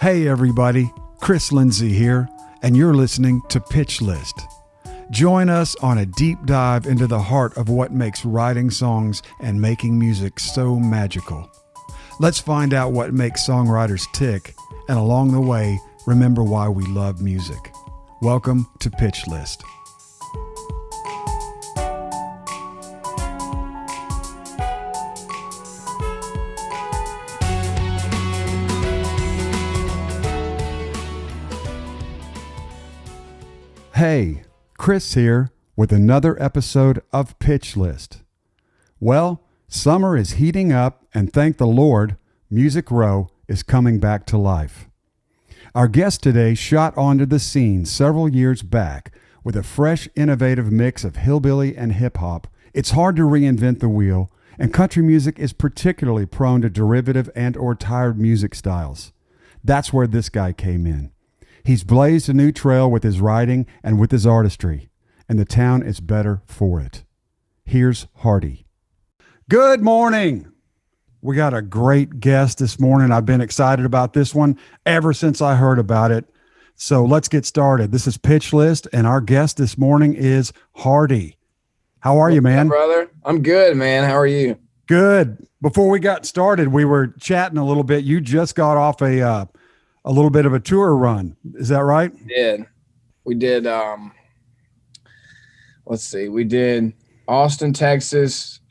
Hey everybody, Chris Lindsay here, and you're listening to Pitch List. Join us on a deep dive into the heart of what makes writing songs and making music so magical. Let's find out what makes songwriters tick, and along the way, remember why we love music. Welcome to Pitch List. Hey, Chris here with another episode of Pitch List. Well, summer is heating up, and thank the Lord, Music Row is coming back to life. Our guest today shot onto the scene several years back with a fresh, innovative mix of hillbilly and hip-hop. It's hard to reinvent the wheel, and country music is particularly prone to derivative and or tired music styles. That's where this guy came in. He's blazed a new trail with his writing and with his artistry, and the town is better for it. Here's Hardy. Good morning. We got a great guest this morning. I've been excited about this one ever since I heard about it. So let's get started. This is Pitch List, and our guest this morning is Hardy. How are you, man? Up, brother? I'm good, man. How are you? Good. Before we got started, we were chatting a little bit. You just got off a little bit of a tour run. Is that right? We did, let's see. We did Austin, Texas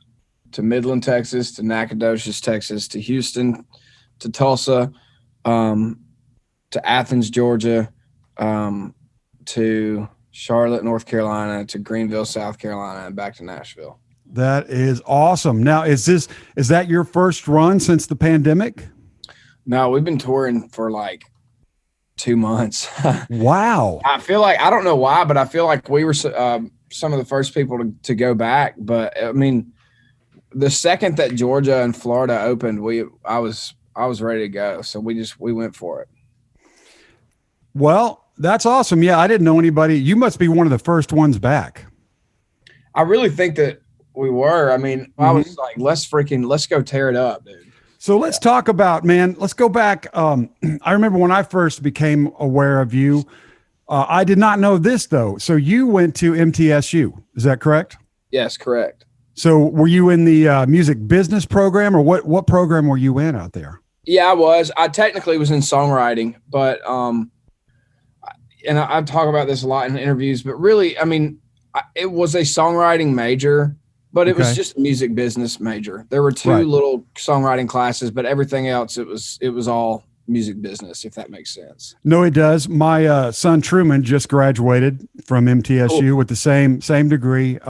to Midland, Texas to Nacogdoches, Texas to Houston to Tulsa to Athens, Georgia to Charlotte, North Carolina to Greenville, South Carolina and back to Nashville. That is awesome. Now, is that your first run since the pandemic? No, we've been touring for like 2 months. Wow. I feel like, I don't know why, but I feel like we were some of the first people to go back. But I mean, the second that Georgia and Florida opened, I was ready to go. So we went for it. Well, that's awesome. Yeah, I didn't know anybody. You must be one of the first ones back. I really think that we were. I mean, I was like, let's go tear it up, dude. So let's talk about, man, let's go back. I remember when I first became aware of you, I did not know this though. So you went to MTSU, is that correct? Yes, correct. So were you in the music business program, or what program were you in out there? Yeah, I was. I technically was in songwriting, but, and I talk about this a lot in interviews, but really, I mean, it was a songwriting major. But it was just a music business major. There were two little songwriting classes, but everything else, it was all music business, if that makes sense. No, it does. My son Truman just graduated from MTSU with the same degree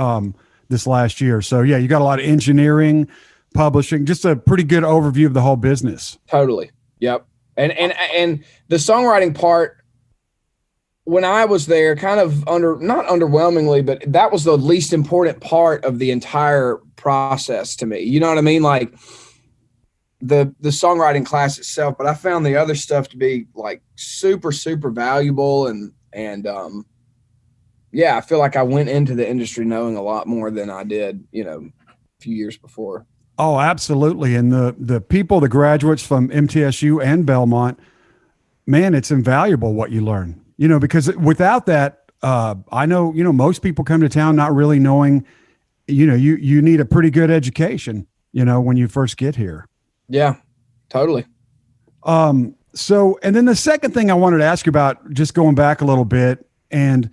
this last year. So yeah, you got a lot of engineering, publishing, just a pretty good overview of the whole business. Totally. Yep. And the songwriting part, when I was there, kind of not underwhelmingly, but that was the least important part of the entire process to me. You know what I mean? Like the songwriting class itself, but I found the other stuff to be like super, super valuable. And yeah, I feel like I went into the industry knowing a lot more than I did, a few years before. Oh, absolutely. And the people, the graduates from MTSU and Belmont, man, it's invaluable what you learn. Because without that, I know, most people come to town not really knowing, you need a pretty good education, when you first get here. Yeah, totally. So, and then the second thing I wanted to ask you about, just going back a little bit, and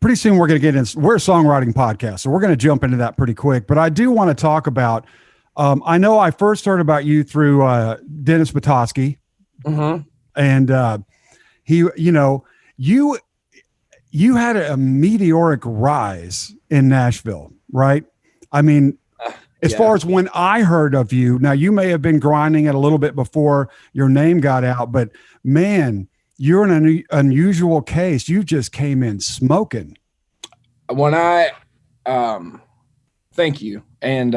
pretty soon we're going to get in, we're a songwriting podcast, so we're going to jump into that pretty quick. But I do want to talk about, I know I first heard about you through Dennis Batosky. Mm-hmm. And he, you had a meteoric rise in Nashville, right? I mean, as far as when I heard of you, now you may have been grinding it a little bit before your name got out, but man, you're an unusual case. You just came in smoking. When thank you. And,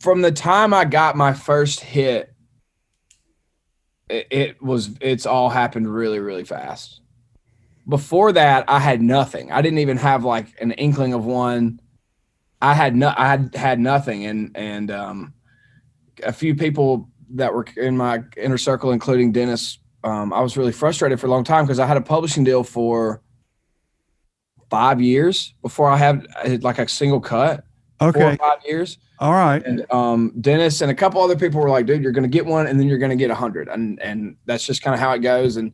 from the time I got my first hit, it's all happened really, really fast. Before that, I had nothing. I didn't even have like an inkling of one. I had nothing. And a few people that were in my inner circle, including Dennis, I was really frustrated for a long time because I had a publishing deal for 5 years before I had like a single cut. Okay. 4 or 5 years. All right. And Dennis and a couple other people were like, dude, you're going to get one and then you're going to get 100. And that's just kind of how it goes. And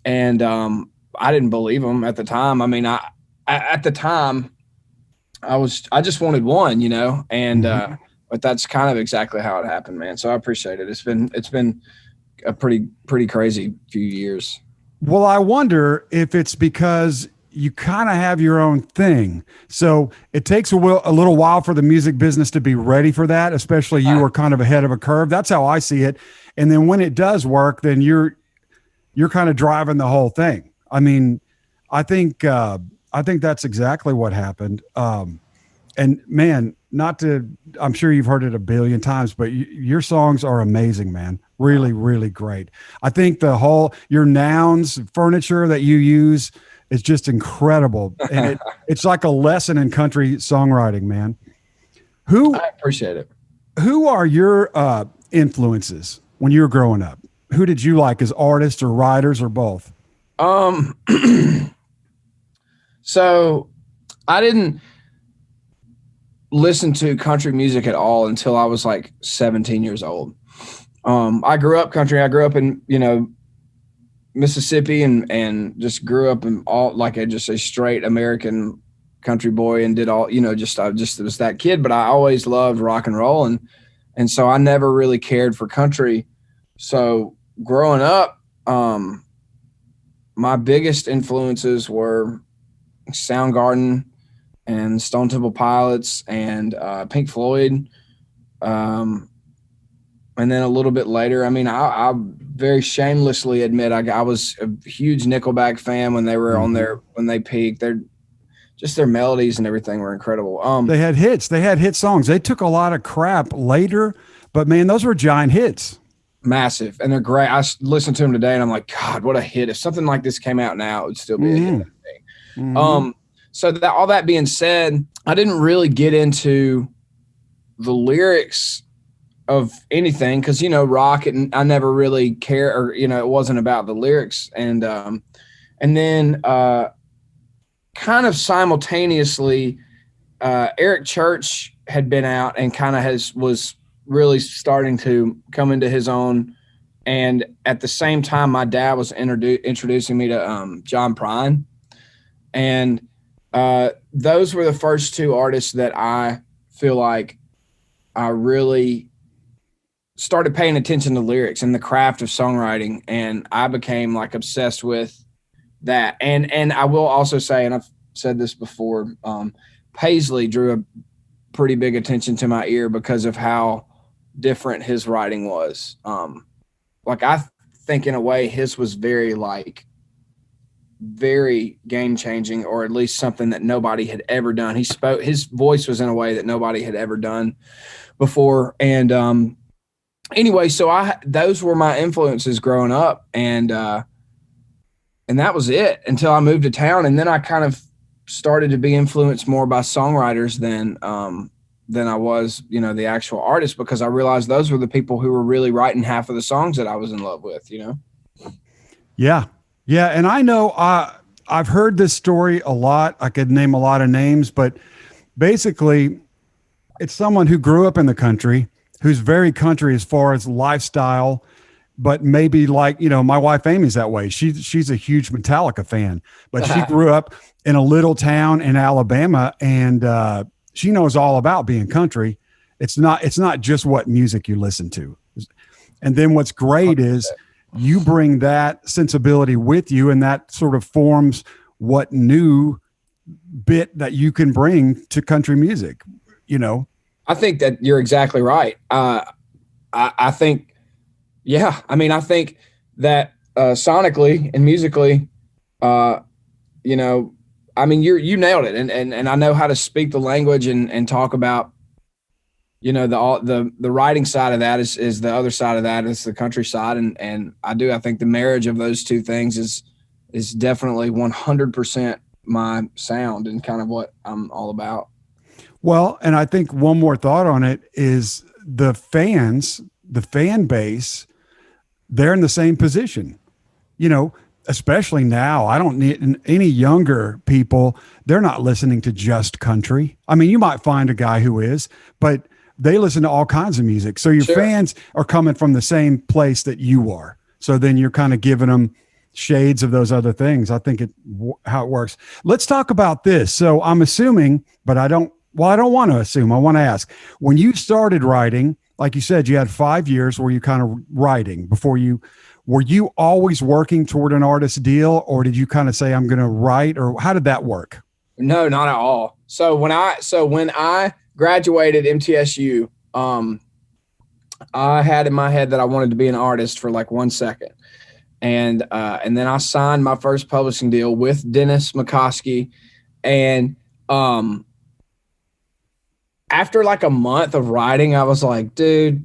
I didn't believe them at the time. I mean, at the time I just wanted one, and, but that's kind of exactly how it happened, man. So I appreciate it. It's been a pretty crazy few years. Well, I wonder if it's because you kind of have your own thing. So it takes a little while for the music business to be ready for that, especially you were kind of ahead of a curve. That's how I see it. And then when it does work, then you're kind of driving the whole thing. I mean, I think that's exactly what happened. And man, I'm sure you've heard it a billion times, but your songs are amazing, man. Really, really great. I think your nouns, furniture that you use is just incredible. And it's like a lesson in country songwriting, man. I appreciate it. Who are your influences when you were growing up? Who did you like as artists or writers or both? So I didn't listen to country music at all until I was like 17 years old. I grew up country. I grew up in, Mississippi and just grew up in all like just a straight American country boy and did all, I just was that kid, but I always loved rock and roll. And so I never really cared for country. So growing up, my biggest influences were Soundgarden and Stone Temple Pilots and Pink Floyd. And then a little bit later, I mean, I very shamelessly admit I was a huge Nickelback fan when they were when they peaked. Their melodies and everything were incredible. They had hits. They had hit songs. They took a lot of crap later, but man, those were giant hits. Massive. And they're great. I listened to them today and I'm like, God, what a hit. If something like this came out now, it would still be a hit. So all that being said, I didn't really get into the lyrics of anything because rock and I never really care or it wasn't about the lyrics and then kind of simultaneously Eric Church had been out and kind of was really starting to come into his own, and at the same time my dad was introducing me to John Prine, and those were the first two artists that I feel like I really started paying attention to lyrics and the craft of songwriting. And I became like obsessed with that. And I will also say, and I've said this before, Paisley drew a pretty big attention to my ear because of how different his writing was. Like I think in a way his was very game changing, or at least something that nobody had ever done. His voice was in a way that nobody had ever done before. And, anyway, so those were my influences growing up, and that was it until I moved to town, and then I kind of started to be influenced more by songwriters than I was, the actual artist, because I realized those were the people who were really writing half of the songs that I was in love with, Yeah, yeah, and I know I've heard this story a lot. I could name a lot of names, but basically, it's someone who grew up in the country, who's very country as far as lifestyle, but maybe like, my wife Amy's that way. She's a huge Metallica fan, but she grew up in a little town in Alabama, and she knows all about being country. It's not just what music you listen to. And then what's great is you bring that sensibility with you, and that sort of forms what new bit that you can bring to country music, I think that you're exactly right. I think, yeah. I mean, I think that sonically and musically, I mean, you nailed it, and I know how to speak the language and talk about, the writing side of that is the other side of that is the countryside, and I think the marriage of those two things is definitely 100% my sound and kind of what I'm all about. Well, and I think one more thought on it is the fans, the fan base, they're in the same position. You know, especially now, I don't need any younger people. They're not listening to just country. I mean, you might find a guy who is, but they listen to all kinds of music. So your Sure. fans are coming from the same place that you are. So then you're kind of giving them shades of those other things. I think how it works. Let's talk about this. So I'm assuming, but I don't want to assume. I want to ask, when you started writing, like you said, you had 5 years where you kind of writing before you, were you always working toward an artist deal, or did you kind of say, I'm going to write, or how did that work? No, not at all. So when I graduated MTSU, I had in my head that I wanted to be an artist for like 1 second. And then I signed my first publishing deal with Dennis McCoskey. And after like a month of writing, I was like, dude,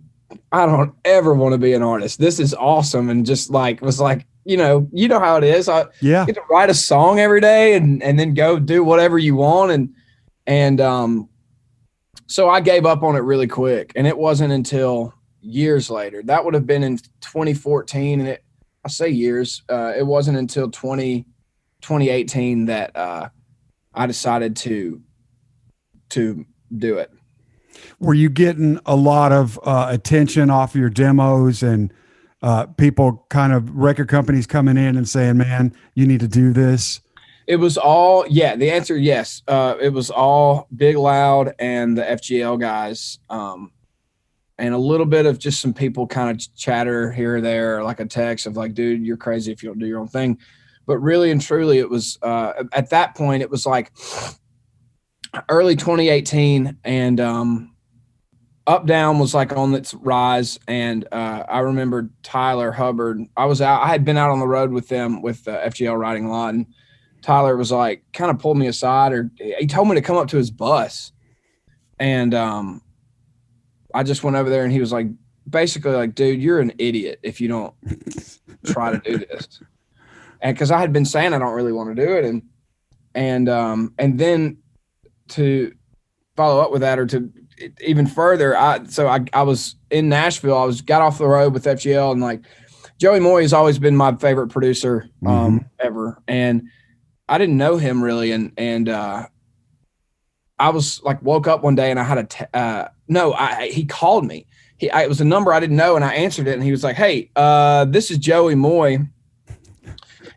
I don't ever want to be an artist. This is awesome. And just like, was like, you know how it is. I get to write a song every day and then go do whatever you want. And so I gave up on it really quick. And it wasn't until years later, that would have been in 2014. And I say years, it wasn't until 2018 that I decided to do it. Were you getting a lot of attention off your demos and people kind of record companies coming in and saying, man, you need to do this? It was all, yeah, the answer, yes. It was all Big Loud and the FGL guys. And a little bit of just some people kind of chatter here or there, like a text of like, dude, you're crazy if you don't do your own thing. But really and truly, it was at that point, it was like early 2018, and Up Down was like on its rise. And I remember Tyler Hubbard. I had been out on the road with them with FGL writing a lot, and Tyler was like, kind of pulled me aside, or he told me to come up to his bus. And I just went over there, and he was like, basically like, dude, you're an idiot if you don't try to do this. And cause I had been saying, I don't really want to do it. And then to follow up with that, or to even further, I was in Nashville. Got off the road with FGL, and like Joey Moy has always been my favorite producer ever. And I didn't know him really. And I was like, woke up one day and I had he called me. It was a number I didn't know, and I answered it, and he was like, hey, this is Joey Moy.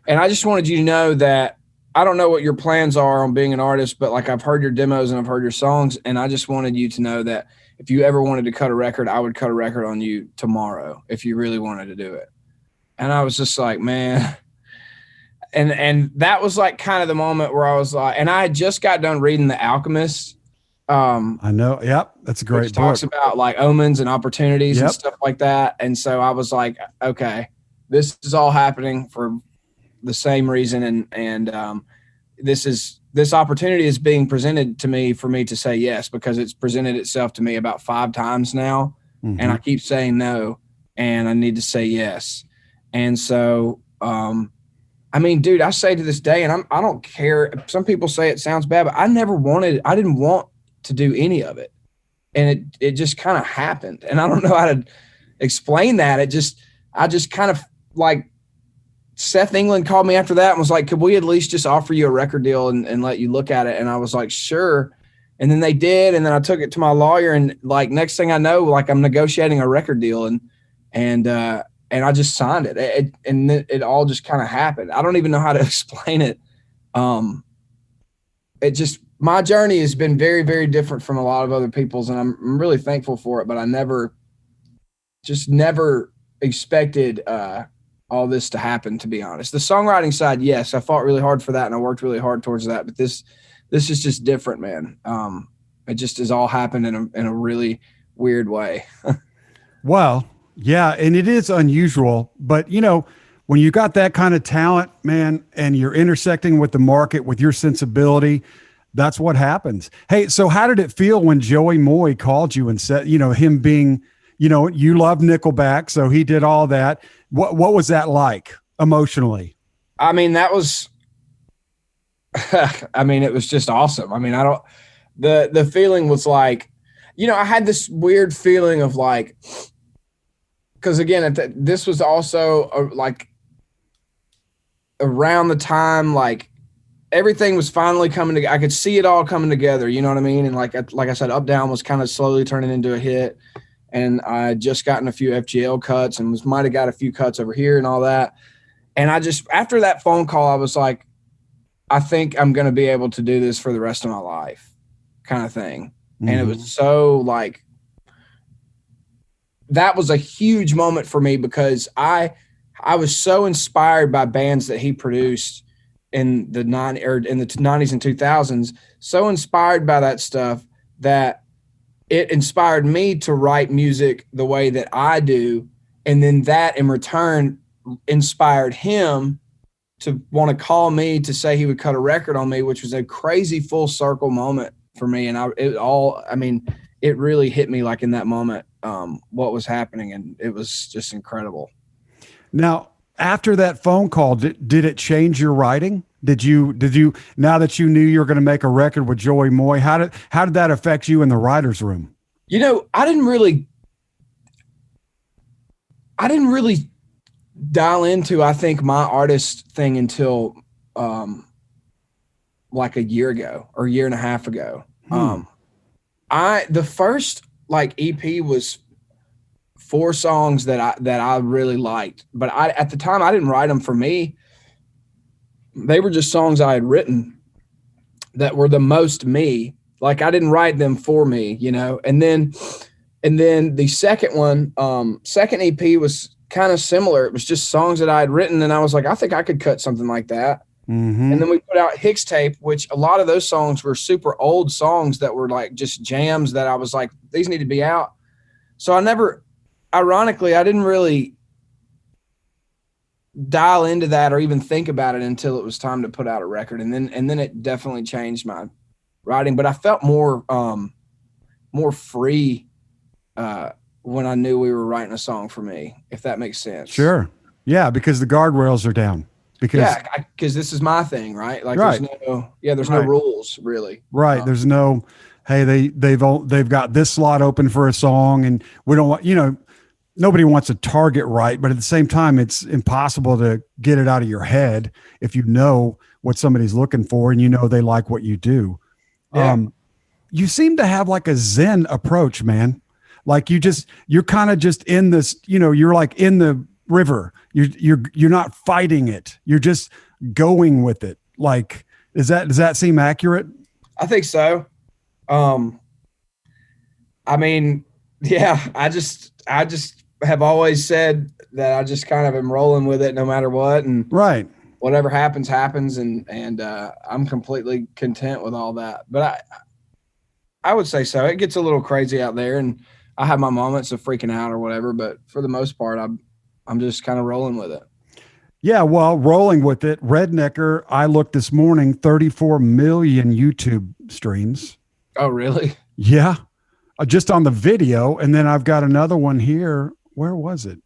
And I just wanted you to know that I don't know what your plans are on being an artist, but like I've heard your demos and I've heard your songs, and I just wanted you to know that if you ever wanted to cut a record, I would cut a record on you tomorrow if you really wanted to do it. And I was just like, man. And that was like kind of the moment where I was like, and I had just got done reading The Alchemist. I know. Yep. That's a great book. Talks about like omens and opportunities and stuff like that. And so I was like, okay, this is all happening for the same reason. And this opportunity is being presented to me for me to say yes, because it's presented itself to me about 5 times now. Mm-hmm. And I keep saying no, and I need to say yes. And so, I mean, dude, I say to this day, and I don't care. Some people say it sounds bad, but I didn't want to do any of it. And it just kind of happened. And I don't know how to explain that. I just kind of like, Seth England called me after that and was like, could we at least just offer you a record deal and let you look at it? And I was like, sure. And then they did. And then I took it to my lawyer, and like, next thing I know, like I'm negotiating a record deal, and I just signed it. And it all just kind of happened. I don't even know how to explain it. My journey has been very, very different from a lot of other people's, and I'm really thankful for it, but I never expected all this to happen, to be honest. The songwriting side, yes, I fought really hard for that, and I worked really hard towards that, but this is just different, man. It just has all happened in a really weird way. Well, yeah, and it is unusual, but when you got that kind of talent, man, and you're intersecting with the market with your sensibility, that's what happens. Hey, so how did it feel when Joey Moy called you and said, him being, you love Nickelback, so he did all that. What was that like emotionally? I mean, it was just awesome. I mean, the feeling was like, I had this weird feeling of like, because again, this was also like around the time like everything was finally coming together. I could see it all coming together. You know what I mean? And like I said, Up Down was kind of slowly turning into a hit, and I just gotten a few FGL cuts and might have got a few cuts over here and all that. And after that phone call, I was like, I think I'm going to be able to do this for the rest of my life, kind of thing. Mm-hmm. And it was so like, that was a huge moment for me because I was so inspired by bands that he produced in the 90s and 2000s, so inspired by that stuff that it inspired me to write music the way that I do. And then that in return inspired him to want to call me to say he would cut a record on me, which was a crazy full circle moment for me. And it really hit me like in that moment, what was happening. And it was just incredible. Now, after that phone call, did it change your writing? Did you, now that you knew you were going to make a record with Joey Moy, how did that affect you in the writer's room? I didn't really dial into, I think, my artist thing until like a year ago or a year and a half ago. The first like EP was 4 songs that I really liked, but at the time I didn't write them for me. They were just songs I had written that were the most me. Like I didn't write them for me, And then the second one, second EP was kind of similar. It was just songs that I had written, and I was like, I think I could cut something like that. Mm-hmm. And then we put out Hicks Tape, which a lot of those songs were super old songs that were like just jams that I was like, these need to be out. So ironically, I didn't really dial into that or even think about it until it was time to put out a record. And then it definitely changed my writing, but I felt more free when I knew we were writing a song for me, if that makes sense. Sure. Yeah. Because the guardrails are down. Because this is my thing, right? Like right. there's no rules really. Right. There's no, hey, they've got this slot open for a song, and we don't want, nobody wants a target right, but at the same time, it's impossible to get it out of your head if you know what somebody's looking for and they like what you do. Yeah. You seem to have like a Zen approach, man. Like you're kind of just in this, you're like in the river. You're not fighting it. You're just going with it. Like, does that seem accurate? I think so. Yeah, I just have always said that I just kind of am rolling with it no matter what. And right. Whatever happens. And I'm completely content with all that. But I would say so. It gets a little crazy out there, and I have my moments of freaking out or whatever, but for the most part, I'm just kind of rolling with it. Yeah, well, rolling with it. Rednecker, I looked this morning, 34 million YouTube streams. Oh, really? Yeah, just on the video. And then I've got another one here. Where was it?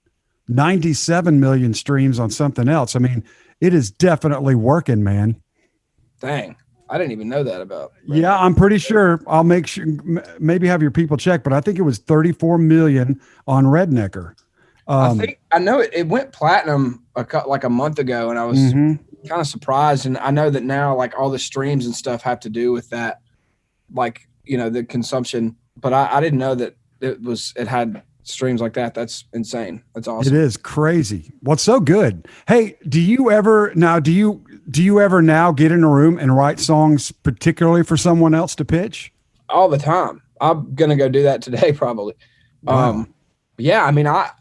97 million streams on something else. I mean, it is definitely working, man. Dang. I didn't even know that about. Yeah, I'm pretty sure. I'll make sure, maybe have your people check, but I think it was 34 million on Rednecker. I know it went platinum like a month ago, and I was kind of surprised. And I know that now, like all the streams and stuff have to do with that, like the consumption. But I didn't know that it had streams like that. That's insane. That's awesome. It is crazy. Well, it's so good. Hey, do you ever now get in a room and write songs particularly for someone else to pitch? All the time. I'm gonna go do that today, probably. Wow. Yeah, I mean, I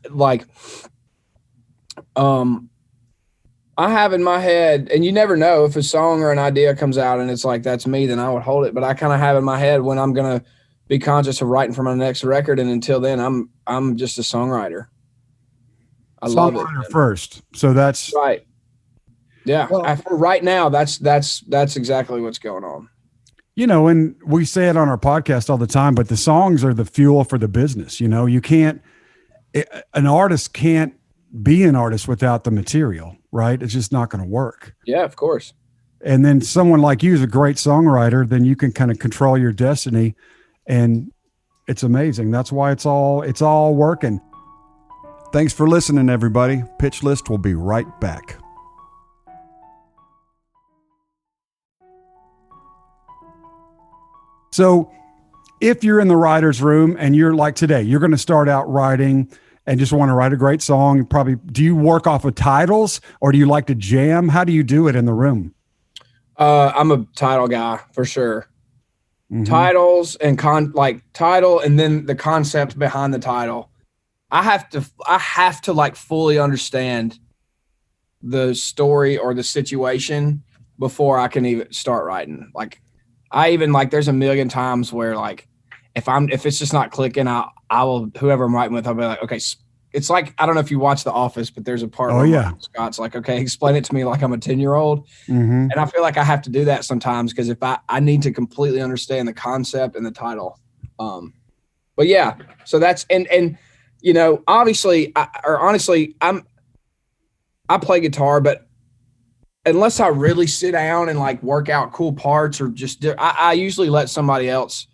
have in my head, and you never know if a song or an idea comes out and it's like, that's me, then I would hold it. But I kind of have in my head when I'm going to be conscious of writing for my next record. And until then, I'm just a songwriter. I love it. First. So that's right. Yeah. Well, for right now, that's exactly what's going on. And we say it on our podcast all the time, but the songs are the fuel for the business. An artist can't be an artist without the material, right? It's just not going to work. Yeah, of course. And then someone like you is a great songwriter, then you can kind of control your destiny. And it's amazing. That's why it's all working. Thanks for listening, everybody. Pitch List will be right back. So if you're in the writer's room and you're like today, you're going to start out writing and just want to write a great song, do you work off of titles or do you like to jam? How do you do it in the room? I'm a title guy for sure. Mm-hmm. Titles and title and then the concept behind the title. I have to like fully understand the story or the situation before I can even start writing. Like there's a million times where like if it's just not clicking, I will, whoever I'm writing with, I'll be like, okay, it's like, I don't know if you watch The Office, but there's a part where Scott's like, okay, explain it to me like I'm a 10-year-old. Mm-hmm. And I feel like I have to do that sometimes because if I need to completely understand the concept and the title. But yeah, so that's, and you know, honestly, I play guitar, but unless I really sit down and like work out cool parts or just I usually let somebody else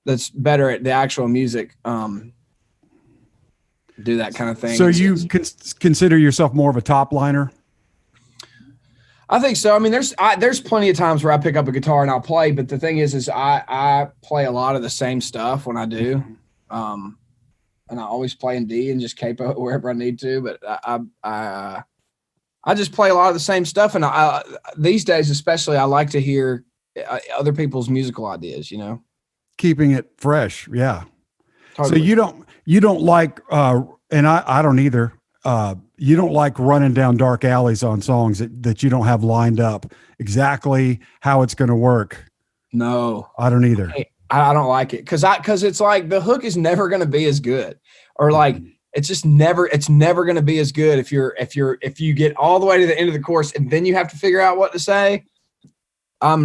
that's better at the actual music do that kind of thing. So you consider yourself more of a top liner? I think so. I mean, there's plenty of times where I pick up a guitar and I'll play, but the thing is I play a lot of the same stuff when I do. And I always play in D and just capo wherever I need to, but I just play a lot of the same stuff. And these days, especially, I like to hear other people's musical ideas, you know, keeping it fresh. Yeah. Totally. So you don't like, and I don't either. You don't like running down dark alleys on songs that you don't have lined up exactly how it's going to work. No, I don't either. I don't like it because it's like the hook is never going to be as good, or like it's never going to be as good if you get all the way to the end of the chorus and then you have to figure out what to say. I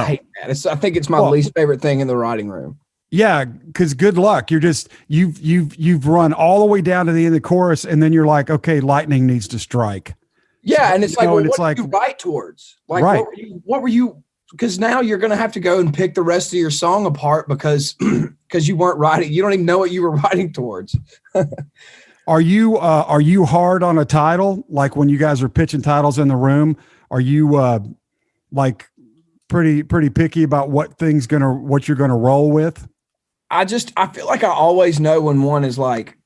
hate that. I think it's my least favorite thing in the writing room. Yeah, because good luck. You've run all the way down to the end of the chorus, and then you're like, okay, lightning needs to strike. Yeah, so, and it's like, well, what do you write towards? Like, right. What were you? Because now you're going to have to go and pick the rest of your song apart because you weren't writing. You don't even know what you were writing towards. Are you hard on a title? Like when you guys are pitching titles in the room, are you like pretty picky about what you're gonna roll with? I feel like I always know when one is like,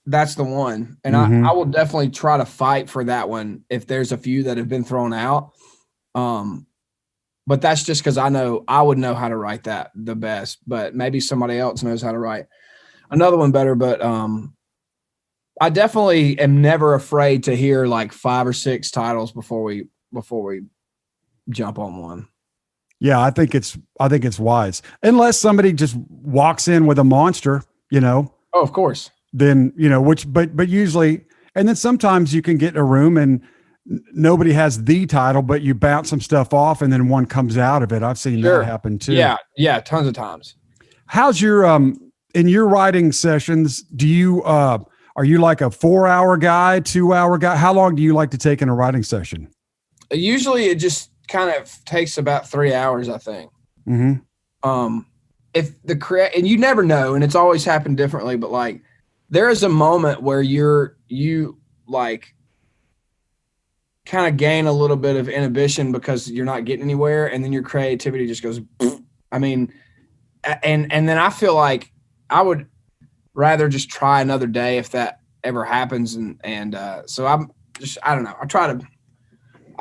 that's the one. And I will definitely try to fight for that one if there's a few that have been thrown out. But that's just because I know I would know how to write that the best, but maybe somebody else knows how to write another one better. But I definitely am never afraid to hear like 5 or 6 titles before we jump on one. Yeah, I think it's wise. Unless somebody just walks in with a monster, you know. Oh, of course. Then, you know, but usually, and then sometimes you can get in a room and nobody has the title, but you bounce some stuff off and then one comes out of it. I've seen that happen too. Yeah, tons of times. How's your in your writing sessions, do you are you like a 4-hour guy, 2-hour guy? How long do you like to take in a writing session? Usually it just kind of takes about 3 hours, I think. Mm-hmm. If and you never know, and it's always happened differently, but like there is a moment where you like kind of gain a little bit of inhibition because you're not getting anywhere, and then your creativity just goes, I mean, and then I feel like I would rather just try another day if that ever happens. And so I don't know. I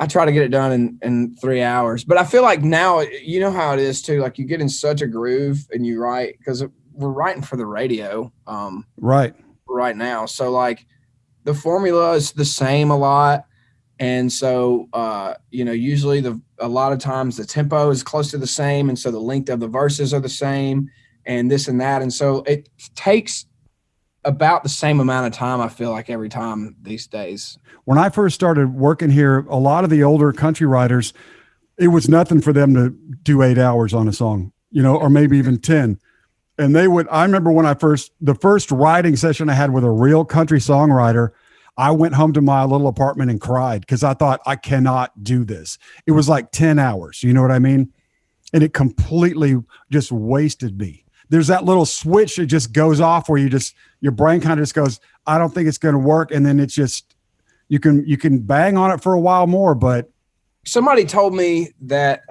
try to get it done in 3 hours, but I feel like now, you know how it is too. Like you get in such a groove and you write, because we're writing for the radio, right now. So like the formula is the same a lot. And so, usually a lot of times the tempo is close to the same. And so the length of the verses are the same and this and that. And so it takes about the same amount of time, I feel like, every time these days. When I first started working here, a lot of the older country writers, it was nothing for them to do 8 hours on a song, you know, or maybe even 10. And I remember when the first writing session I had with a real country songwriter, I went home to my little apartment and cried because I thought I cannot do this. It was like 10 hours. You know what I mean? And it completely just wasted me. There's that little switch that just goes off where your brain kind of just goes, I don't think it's going to work. And then it's just, you can bang on it for a while more, but somebody told me that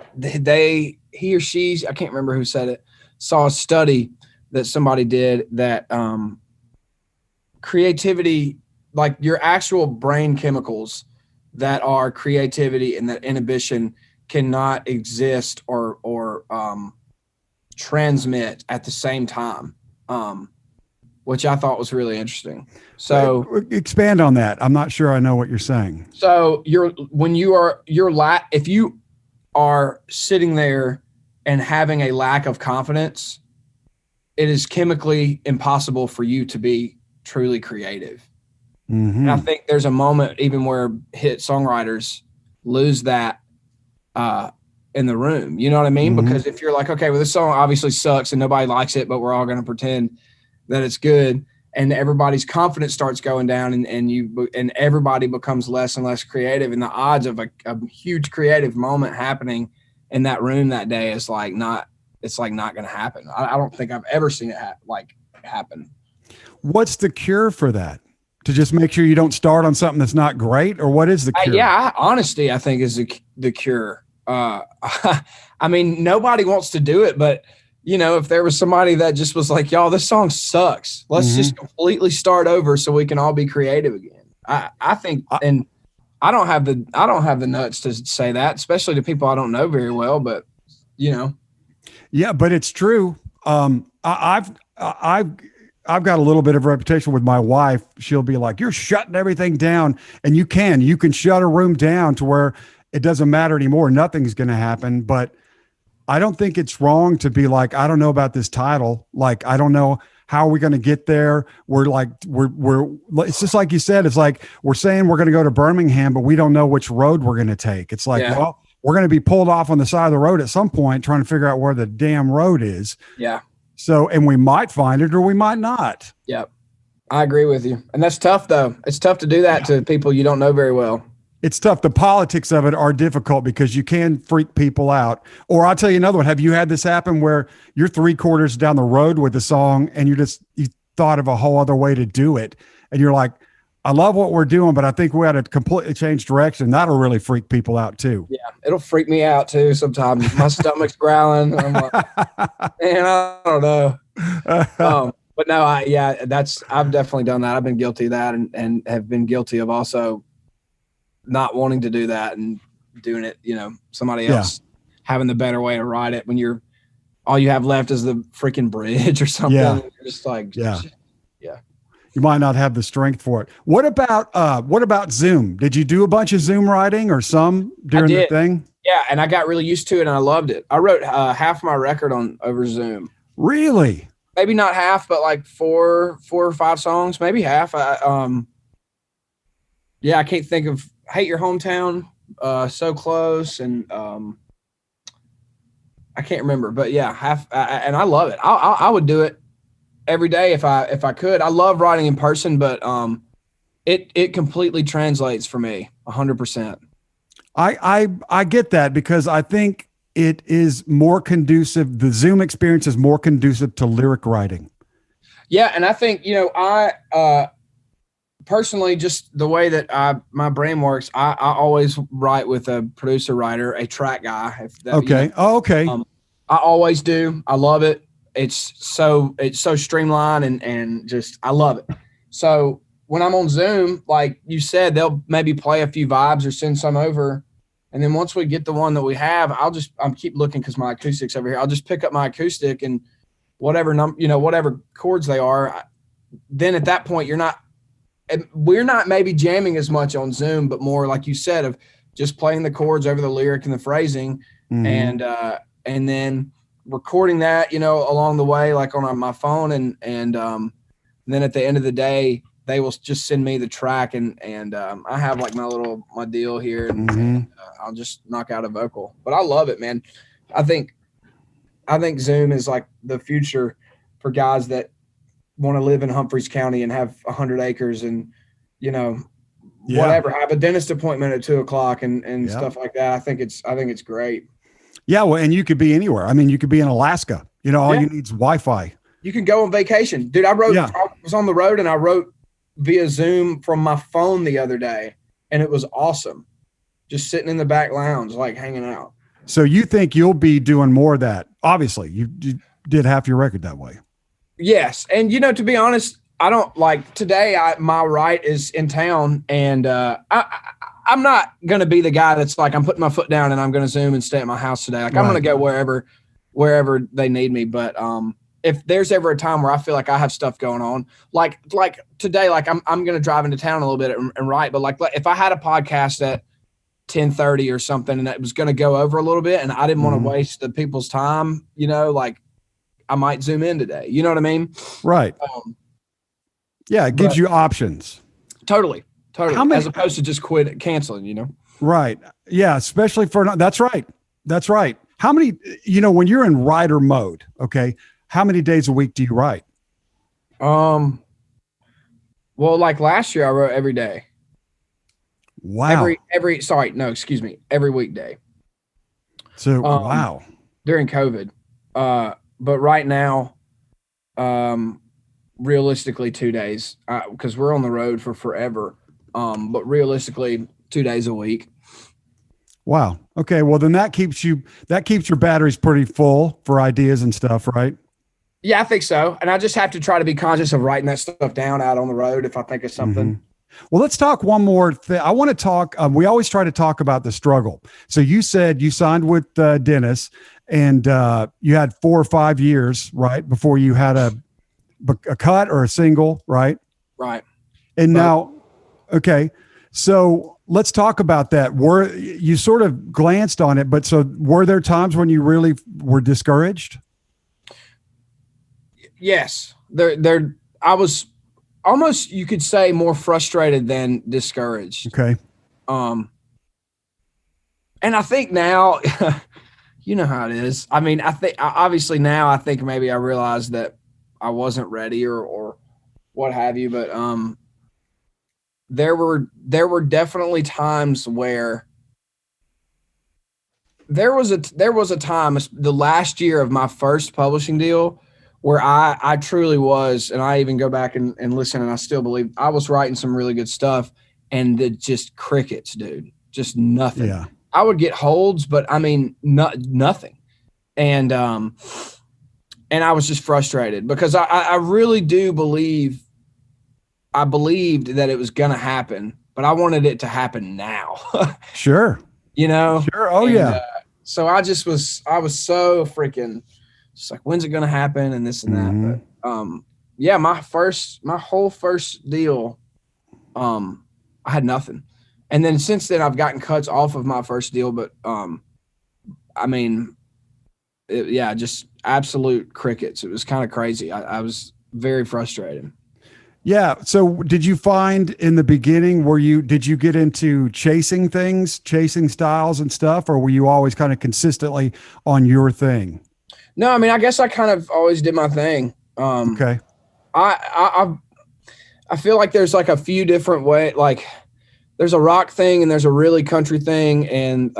he or she, I can't remember who said it, saw a study that somebody did that creativity, like your actual brain chemicals that are creativity and that inhibition cannot exist or transmit at the same time, which I thought was really interesting. So expand on that. I'm not sure I know what you're saying. So if you are sitting there and having a lack of confidence, it is chemically impossible for you to be truly creative. Mm-hmm. And I think there's a moment even where hit songwriters lose that in the room. You know what I mean? Mm-hmm. Because if you're like, okay, well, this song obviously sucks and nobody likes it, but we're all going to pretend that it's good, and everybody's confidence starts going down, and everybody becomes less and less creative, and the odds of a huge creative moment happening in that room that day is like not going to happen. I don't think I've ever seen it happen. What's the cure for that? To just make sure you don't start on something that's not great, or what is the cure? Honesty, I think, is the cure. I mean, nobody wants to do it, but you know, if there was somebody that just was like, y'all, this song sucks, let's just completely start over so we can all be creative again. I think, and I don't have the nuts to say that, especially to people I don't know very well, but you know. Yeah, but it's true. I've got a little bit of a reputation with my wife. She'll be like, you're shutting everything down, and you can shut a room down to where it doesn't matter anymore. Nothing's going to happen. But I don't think it's wrong to be like, I don't know about this title. Like, I don't know how are we going to get there. We're it's just like you said, it's like, we're saying we're going to go to Birmingham, but we don't know which road we're going to take. It's like, well, we're going to be pulled off on the side of the road at some point, trying to figure out where the damn road is. Yeah. So, and we might find it or we might not. Yep. I agree with you. And that's tough though. It's tough to do that to people you don't know very well. It's tough. The politics of it are difficult because you can freak people out. Or I'll tell you another one. Have you had this happen where you're 3/4 down the road with the song and you thought of a whole other way to do it? And you're like, I love what we're doing, but I think we had to completely change direction. That'll really freak people out too. Yeah. It'll freak me out too. Sometimes my stomach's growling. And I'm like, man, I don't know. But no, I've definitely done that. I've been guilty of that and have been guilty of also not wanting to do that and doing it, you know, somebody else having the better way to write it when all you have left is the freaking bridge or something. Yeah. You're just like, yeah. You might not have the strength for it. What about Zoom? Did you do a bunch of Zoom writing or some during the thing? Yeah. And I got really used to it and I loved it. I wrote half my record over Zoom. Really? Maybe not half, but like four or five songs, maybe half. I can't think of Hate Your Hometown, So Close, and I can't remember, but yeah, half. And I love it. I would do it every day if I could. I love writing in person, but it completely translates for me 100%. I get that because I think it is more conducive. The Zoom experience is more conducive to lyric writing. Yeah, and I think, you know, I personally, just the way that my brain works, I always write with a producer writer, a track guy. Okay. You know, okay. I always do. I love it. It's so streamlined and just, I love it. So when I'm on Zoom, like you said, they'll maybe play a few vibes or send some over. And then once we get the one that we have, I'm keep looking because my acoustic's over here. I'll just pick up my acoustic and whatever whatever chords they are. Then at that point, we're not maybe jamming as much on Zoom, but more like you said of just playing the chords over the lyric and the phrasing, and then recording that, you know, along the way, like on my phone, and then at the end of the day, they will just send me the track, and I have like my deal here, and I'll just knock out a vocal. But I love it, man. I think Zoom is like the future for guys that want to live in Humphreys County and have 100 acres and, you know, whatever, have a dentist appointment at 2:00 and stuff like that. I think it's great. Yeah. Well, and you could be anywhere. I mean, you could be in Alaska, all you need is Wi-Fi. You can go on vacation. Dude, I was on the road and I wrote via Zoom from my phone the other day, and it was awesome. Just sitting in the back lounge, like hanging out. So you think you'll be doing more of that? Obviously, you did half your record that way. Yes. And, to be honest, I don't like today. My right is in town, and I'm not going to be the guy that's like, I'm putting my foot down and I'm going to Zoom and stay at my house today. Like, I'm going to go wherever they need me. But if there's ever a time where I feel like I have stuff going on, like today, like I'm going to drive into town a little bit and write. But like if I had a podcast at 10:30 or something and it was going to go over a little bit and I didn't want to waste the people's time, like I might Zoom in today. You know what I mean? Right. Yeah. It gives you options. Totally. As opposed to just canceling, Right. Yeah. Especially that's right. That's right. How many, when you're in writer mode, okay, how many days a week do you write? Well, like last year I wrote every day. Wow. Every weekday. So, wow. During COVID. But right now, realistically 2 days, because we're on the road for forever. But realistically 2 days a week. Wow. Okay. Well, then that keeps your batteries pretty full for ideas and stuff, right? Yeah, I think so. And I just have to try to be conscious of writing that stuff down out on the road if I think of something. Mm-hmm. Well, let's talk one more thing. I want to talk. We always try to talk about the struggle. So you said you signed with Dennis, and you had 4 or 5 years, right, before you had a cut or a single, right? Right. And now, okay, so let's talk about that. You sort of glanced on it, but so were there times when you really were discouraged? Yes, I was almost, you could say, more frustrated than discouraged. Okay. And I think now, you know how it is. I mean, I think obviously now I think maybe I realized that I wasn't ready or what have you, but there were definitely times where there was a time, the last year of my first publishing deal, where I truly was, and I even go back and listen, and I still believe I was writing some really good stuff, and just crickets, dude, just nothing. Yeah. I would get holds, but I mean, nothing. And I was just frustrated because I really do believed that it was going to happen, but I wanted it to happen now. Sure. Sure. Oh, yeah. So I was so freaking just like, when's it going to happen? And this and that. Mm-hmm. But, yeah, my whole first deal, I had nothing. And then since then I've gotten cuts off of my first deal, but, I mean, just absolute crickets. It was kind of crazy. I was very frustrated. Yeah. So did you find in the beginning, did you get into chasing styles and stuff, or were you always kind of consistently on your thing? No, I mean, I guess I kind of always did my thing. Okay. I feel like there's like a few different ways, like there's a rock thing and there's a really country thing. And,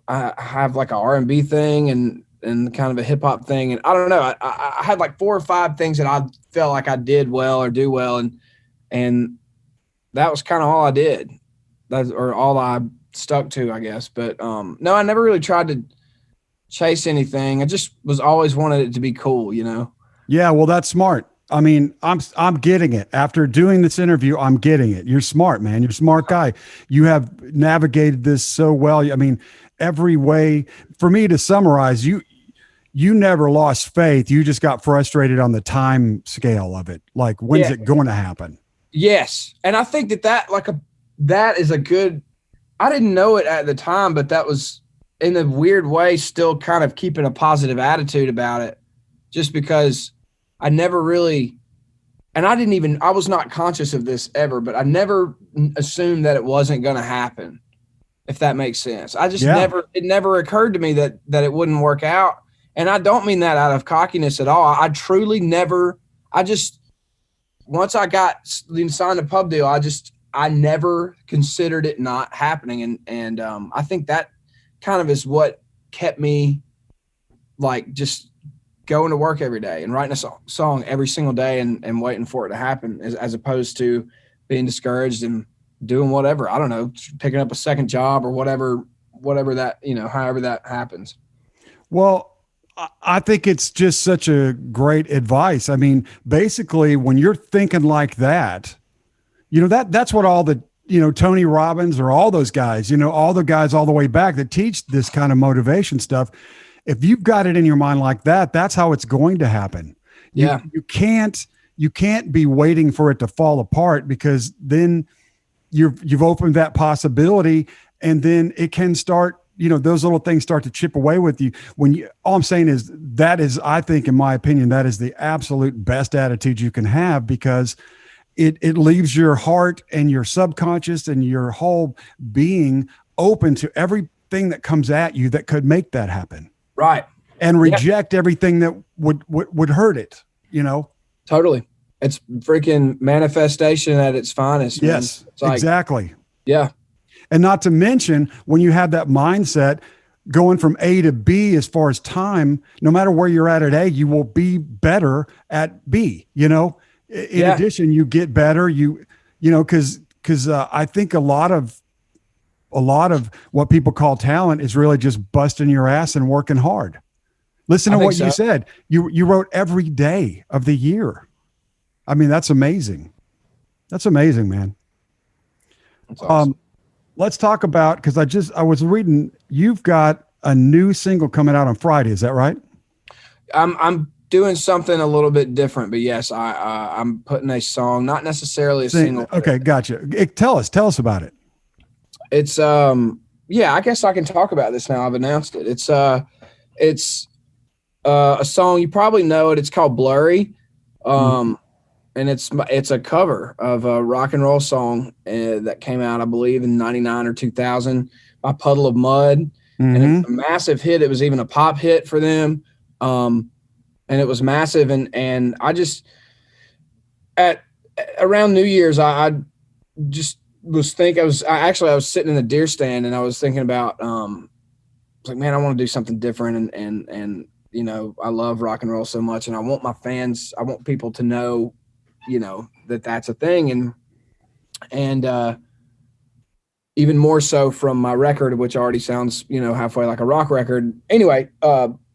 I have like a R&B thing and kind of a hip hop thing. And I don't know, I had like 4 or 5 things that I felt like I did well or do well. And that was kind of all I did, or all I stuck to, I guess. But, no, I never really tried to chase anything. I just was always wanted it to be cool, Yeah. Well, that's smart. I mean, I'm getting it after doing this interview. I'm getting it. You're smart, man. You're a smart guy. You have navigated this so well. I mean, every way. For me to summarize, you never lost faith. You just got frustrated on the time scale of it. Like, when's it going to happen? Yes. And I think that is a good, I didn't know it at the time, but that was in a weird way still kind of keeping a positive attitude about it, just because I never really, and I was not conscious of this ever, but I never assumed that it wasn't going to happen, if that makes sense. I just it never occurred to me that it wouldn't work out. And I don't mean that out of cockiness at all. I truly never, once I got signed a pub deal, I never considered it not happening. And I think that kind of is what kept me like just going to work every day and writing a song every single day and waiting for it to happen as opposed to being discouraged and doing whatever, I don't know, picking up a second job or whatever that, however that happens. Well, I think it's just such a great advice. I mean, basically when you're thinking like that, that's what all the, Tony Robbins or all those guys, all the guys all the way back that teach this kind of motivation stuff. If you've got it in your mind like that, that's how it's going to happen. Yeah. You can't be waiting for it to fall apart, because then you've opened that possibility, and then it can start, those little things start to chip away with you. All I'm saying is I think, in my opinion, that is the absolute best attitude you can have, because it leaves your heart and your subconscious and your whole being open to everything that comes at you that could make that happen. Right. And reject everything that would hurt it, Totally. It's freaking manifestation at its finest. Yes, exactly. Yeah. And not to mention, when you have that mindset going from A to B, as far as time, no matter where you're at A, you will be better at B, In addition, you get better, because I think a lot of what people call talent is really just busting your ass and working hard. Listen to what you said. You wrote every day of the year. I mean, that's amazing. That's amazing, man. That's awesome. Let's talk about, because I was reading, you've got a new single coming out on Friday. Is that right? I'm doing something a little bit different, but yes, I'm putting a song, not necessarily a single. Okay, gotcha. Tell us about it. It's I guess I can talk about this now. I've announced it. It's a song, you probably know it. It's called Blurry. And it's a cover of a rock and roll song that came out, I believe, in 99 or 2000 by Puddle of Mud. And it's a massive hit. It was even a pop hit for them. And it was massive. And I just, around New Year's, I just was thinking, I was sitting in the deer stand, and I was thinking about, like, man, I want to do something different. And, I love rock and roll so much, and I want people to know, that's a thing. And even more so from my record, which already sounds, halfway like a rock record. Anyway.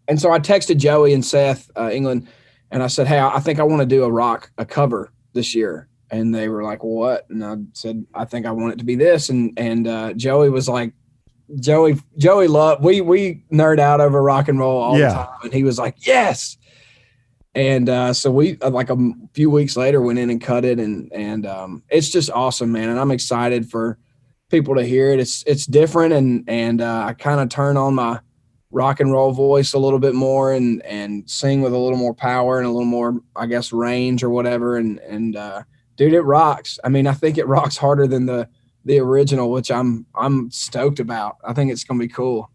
And so I texted Joey and Seth, England, and I said, hey, I think I want to do a cover this year. And they were like, what? And I said, I think I want it to be this. And Joey was like, Joey loved, we nerd out over rock and roll all the time. And he was like, yes. And so we, like a few weeks later, went in and cut it. And it's just awesome, man. And I'm excited for people to hear it. It's different. And I kind of turn on my rock and roll voice a little bit more and sing with a little more power and a little more, I guess, range or whatever. And dude, it rocks. I mean, I think it rocks harder than the original, which I'm stoked about. I think it's going to be cool.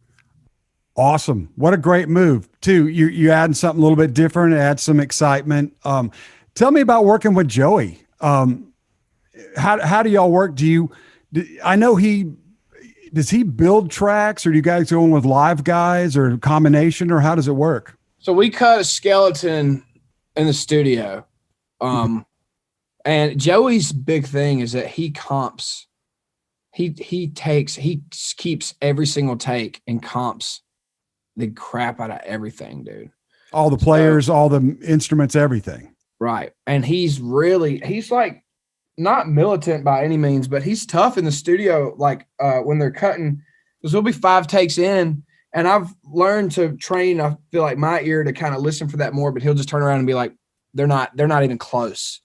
Awesome. What a great move too. You adding something a little bit different, add some excitement. Tell me about working with Joey. How do y'all work? I know does he build tracks, or do you guys go in with live guys, or a combination, or how does it work? So we cut a skeleton in the studio. And Joey's big thing is that he comps. He keeps every single take and comps the crap out of everything, dude. All the players, all the instruments, everything. Right. And he's like not militant by any means, but he's tough in the studio. Like when they're cutting, because there'll be 5 takes in, and I've learned to train, I feel like, my ear to kind of listen for that more, but he'll just turn around and be like, they're not even close.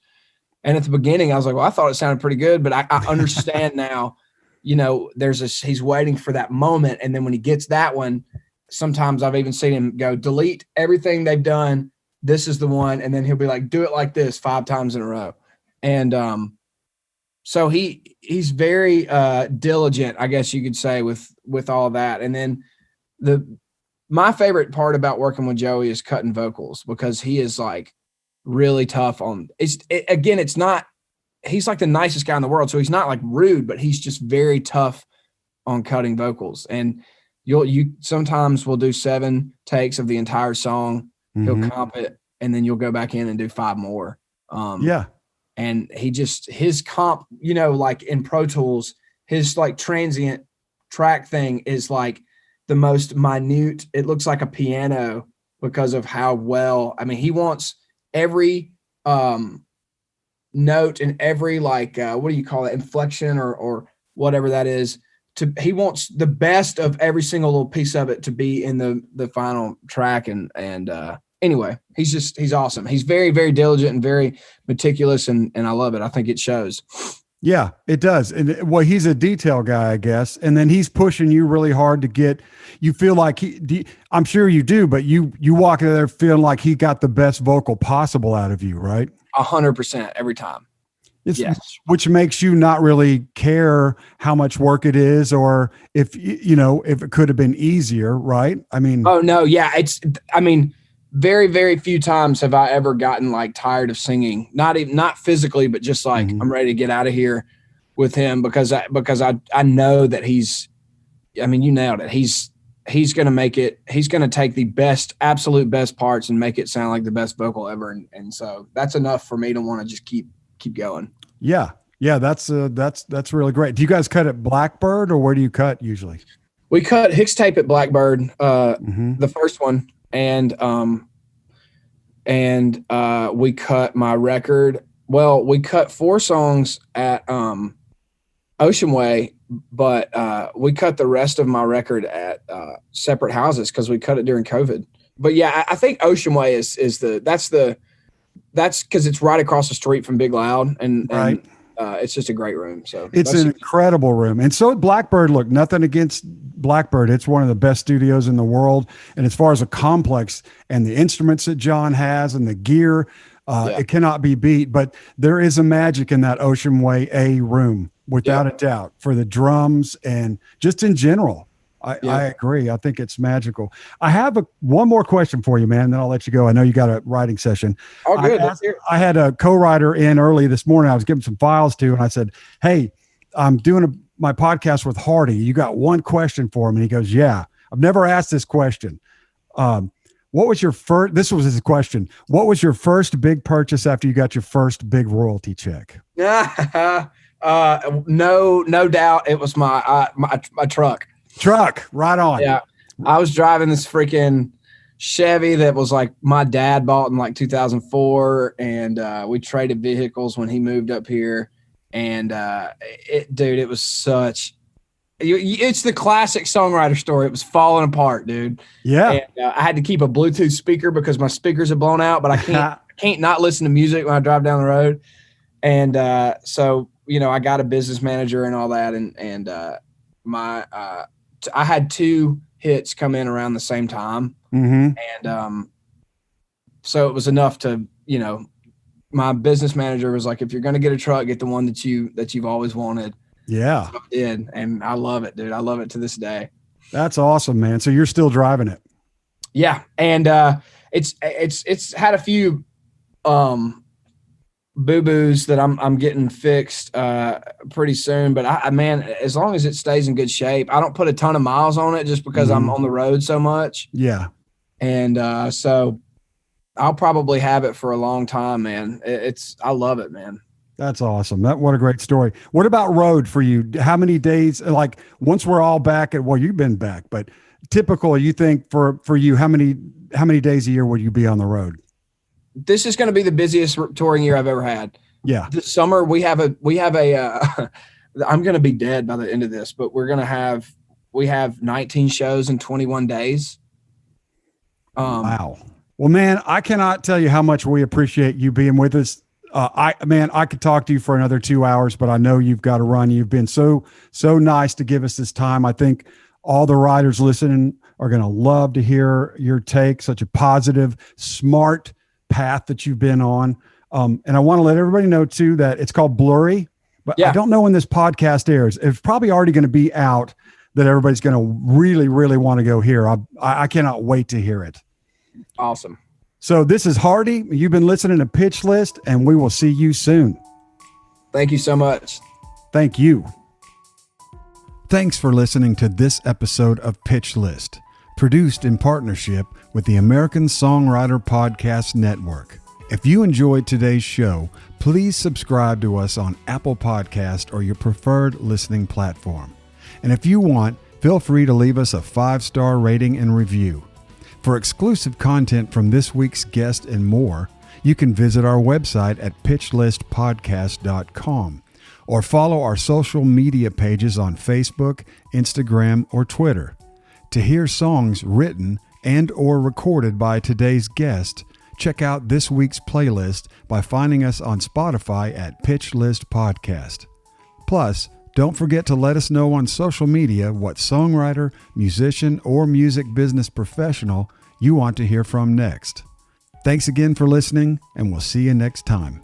And at the beginning I was like, well, I thought it sounded pretty good, but I understand now, he's waiting for that moment. And then when he gets that one, sometimes I've even seen him go, delete everything they've done. This is the one. And then he'll be like, do it like this 5 times in a row. And so he's very diligent, I guess you could say, with all that. And then my favorite part about working with Joey is cutting vocals, because he is like really tough on it's not he's like the nicest guy in the world. So he's not like rude, but he's just very tough on cutting vocals. And you sometimes will do 7 takes of the entire song. He'll comp it, and then you'll go back in and do 5 more. And his comp, like in Pro Tools, his like transient track thing is like the most minute. It looks like a piano because of how well, I mean, he wants every note and every like, what do you call it? Inflection or whatever that is. He wants the best of every single little piece of it to be in the final track. And anyway, he's awesome. He's very, very diligent and very meticulous, and I love it. I think it shows. Yeah, it does. And well, he's a detail guy, I guess. And then he's pushing you really hard to get, you feel like I'm sure you do, but you walk in there feeling like he got the best vocal possible out of you, right? 100% every time. Yes. Which makes you not really care how much work it is, or if it could have been easier, right? I mean, oh no. Yeah. Very, very few times have I ever gotten like tired of singing, not physically, but just like I'm ready to get out of here with him because I know that you nailed it. He's going to make it, he's going to take the absolute best parts and make it sound like the best vocal ever. And so that's enough for me to want to just keep going. Yeah. Yeah. That's really great. Do you guys cut at Blackbird, or where do you cut usually? We cut Hicks tape at Blackbird, the first one. And we cut my record. Well, we cut 4 songs at Ocean Way, but we cut the rest of my record at separate houses because we cut it during COVID. But yeah, I think Ocean Way that's because it's right across the street from Big Loud, and it's just a great room. So it's an incredible room. And so Blackbird, look, nothing against Blackbird. It's one of the best studios in the world. And as far as a complex and the instruments that John has and the gear, it cannot be beat. But there is a magic in that Ocean Way A room, without a doubt, for the drums and just in general. I agree. I think it's magical. I have one more question for you, man, then I'll let you go. I know you got a writing session. Oh, good. I had a co-writer in early this morning. I was giving some files to, and I said, hey, I'm doing my podcast with Hardy. You got one question for him? And he goes, yeah. I've never asked this question. What was your first, this was his question. What was your first big purchase after you got your first big royalty check? No doubt. It was my truck. Right on. Yeah. I was driving this freaking Chevy that was like my dad bought in like 2004. And we traded vehicles when he moved up here. And it was it's the classic songwriter story. It was falling apart, dude. Yeah. And, I had to keep a Bluetooth speaker because my speakers are blown out, but I can't not listen to music when I drive down the road. And so, I got a business manager and all that. And I had 2 hits come in around the same time. And so it was enough to, my business manager was like, if you're going to get a truck, get the one that you've always wanted. Yeah. So I did. And I love it, dude. I love it to this day. That's awesome, man. So you're still driving it. Yeah. And it's had a few boo-boos that I'm getting fixed pretty soon, but man, as long as it stays in good shape, I don't put a ton of miles on it just because I'm on the road so much. Yeah. And so I'll probably have it for a long time, man. I love it, man. That's awesome. What a great story. What about road for you? How many days, like once we're all back you've been back, but typical, you think for you, how many days a year will you be on the road? This is going to be the busiest touring year I've ever had. Yeah. This summer we have a I'm going to be dead by the end of this, but we have 19 shows in 21 days. Wow. Well, man, I cannot tell you how much we appreciate you being with us. I could talk to you for another 2 hours, but I know you've got to run. You've been so nice to give us this time. I think all the writers listening are going to love to hear your take, such a positive, smart path that you've been on. And I want to let everybody know too, that it's called Blurry, but I don't know when this podcast airs. It's probably already going to be out, that everybody's going to really, really want to go hear. I cannot wait to hear it. Awesome. So this is Hardy. You've been listening to Pitch List, and we will see you soon. Thank you so much. Thank you. Thanks for listening to this episode of Pitch List, produced in partnership with the American Songwriter Podcast Network. If you enjoyed today's show, please subscribe to us on Apple Podcast or your preferred listening platform. And if you want, feel free to leave us a 5-star rating and review. For exclusive content from this week's guest and more, you can visit our website at pitchlistpodcast.com or follow our social media pages on Facebook, Instagram, or Twitter. To hear songs written and or recorded by today's guest, check out this week's playlist by finding us on Spotify at Pitch List Podcast. Plus, don't forget to let us know on social media what songwriter, musician, or music business professional you want to hear from next. Thanks again for listening, and we'll see you next time.